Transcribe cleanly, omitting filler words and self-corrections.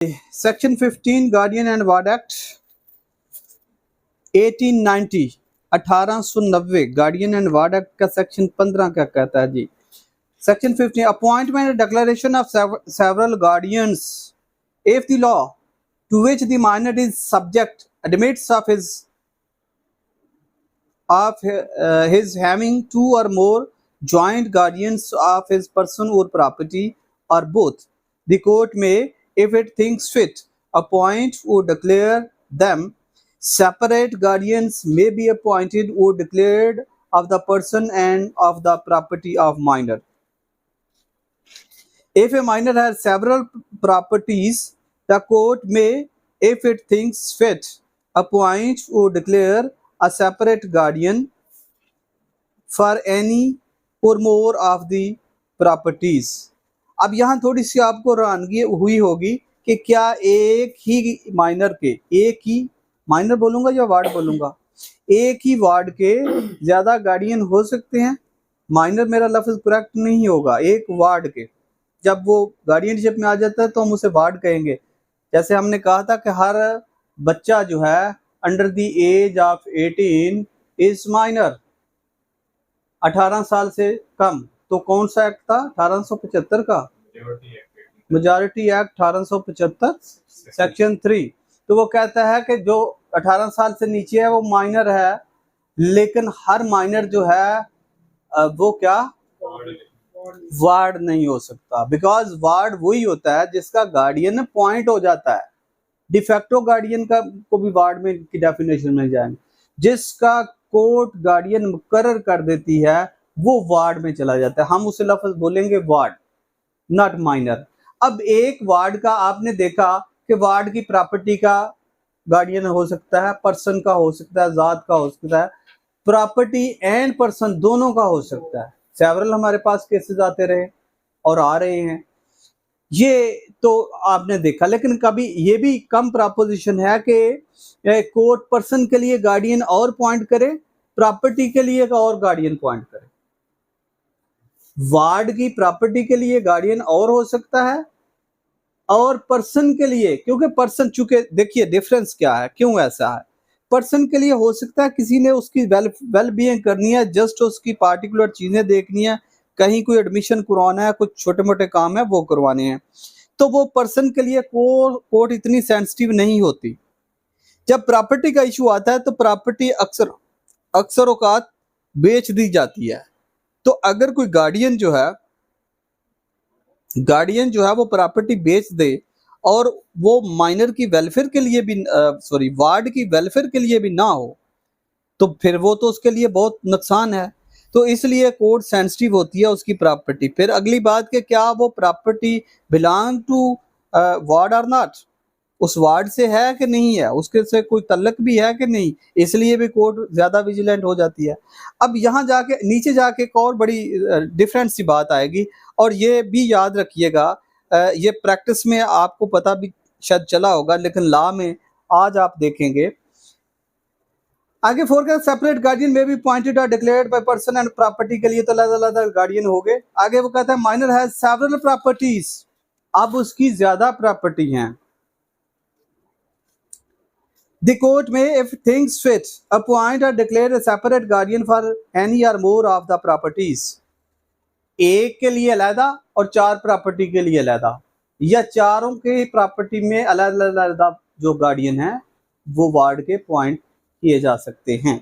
Section 15 guardian and ward act 1890 1890 guardian and ward act का section 15 क्या कहता है जी। Section 15 appointment and declaration of several guardians if the law to which the minor is subject admits of his having two or more joint guardians of his person or property or both. The court may, if it thinks fit, appoint or declare them. Separate guardians may be appointed or declared of the person and of the property of minor. If a minor has several properties, the court may, if it thinks fit, appoint or declare a separate guardian for any or more of the properties. अब यहाँ थोड़ी सी आपको हैरानगी हुई होगी कि क्या एक ही minor के, एक ही माइनर बोलूंगा या वार्ड बोलूंगा, एक ही वार्ड के ज्यादा गार्डियन हो सकते हैं। माइनर मेरा लफ्ज करेक्ट नहीं होगा, एक वार्ड के। जब वो गार्डियनशिप में आ जाता है तो हम उसे वार्ड कहेंगे। जैसे हमने कहा था कि हर बच्चा जो है under the age of 18 is minor, 18 साल से कम। तो कौन सा एक्ट था? 1875 का मेजॉरिटी एक्ट 1875 सेक्शन 3। तो वो कहता है कि जो 18 साल से नीचे है वो माइनर है, लेकिन हर माइनर जो है वो क्या वार्ड नहीं हो सकता, बिकॉज वार्ड वही होता है जिसका गार्डियन अपॉइंट हो जाता है। डिफेक्टो गार्डियन का को भी वार्ड में की डेफिनेशन मिल जाएंगे। जिसका कोर्ट गार्डियन मुकर्रर कर देती है वो वार्ड में चला जाता है, हम उसे लफ्ज बोलेंगे वार्ड, नॉट माइनर। अब एक वार्ड का आपने देखा कि वार्ड की प्रॉपर्टी का गार्डियन हो सकता है, पर्सन का हो सकता है, जात का हो सकता है, प्रॉपर्टी एंड पर्सन दोनों का हो सकता है। सेवरल हमारे पास केसेस आते रहे और आ रहे हैं, ये तो आपने देखा। लेकिन कभी ये भी कम प्रपोजिशन है कि कोर्ट पर्सन के लिए गार्डियन और पॉइंट करे, प्रॉपर्टी के लिए का और गार्डियन पॉइंट करे। वार्ड की प्रॉपर्टी के लिए गार्डियन और हो सकता है और पर्सन के लिए, क्योंकि पर्सन, चूंकि देखिए डिफरेंस क्या है, क्यों ऐसा है। पर्सन के लिए हो सकता है किसी ने उसकी वेल बीइंग करनी है, जस्ट उसकी पार्टिकुलर चीजें देखनी है, कहीं कोई एडमिशन करवाना है, कुछ छोटे मोटे काम है वो करवाने हैं, तो वो पर्सन के लिए कोर्ट इतनी सेंसिटिव नहीं होती। जब प्रॉपर्टी का इशू आता है तो प्रॉपर्टी अक्सर औकात बेच दी जाती है। तो अगर कोई गार्डियन जो है वो प्रॉपर्टी बेच दे और वो माइनर की वेलफेयर के लिए भी वार्ड की वेलफेयर के लिए भी ना हो, तो फिर वो तो उसके लिए बहुत नुकसान है। तो इसलिए कोर्ट सेंसिटिव होती है उसकी प्रॉपर्टी। फिर अगली बात कि क्या वो प्रॉपर्टी बिलोंग टू वार्ड और नॉट, उस वार्ड से है कि नहीं है, उसके से कोई तल्लक भी है कि नहीं, इसलिए भी कोर्ट ज्यादा विजिलेंट हो जाती है। अब यहाँ जाके नीचे जाके एक और बड़ी डिफरेंट सी बात आएगी, और ये भी याद रखिएगा, ये प्रैक्टिस में आपको पता भी शायद चला होगा, लेकिन लॉ में आज आप देखेंगे। आगे फोर का सेपरेट गार्डियन में भी पॉइंटेड और declared by person and property के लिए तो अलग गार्डियन हो गए। आगे वो कहता है माइनर हैज सेवरल प्रॉपर्टीज, अब उसकी ज्यादा प्रॉपर्टी हैं। The court may, if thinks fit, appoint or declare a separate guardian for any or more of the properties. एक के लिए अलग और चार प्रॉपर्टी के लिए अलग, या चारों के प्रॉपर्टी में अलग अलग जो गार्डियन है वो वार्ड के पॉइंट किए जा सकते हैं।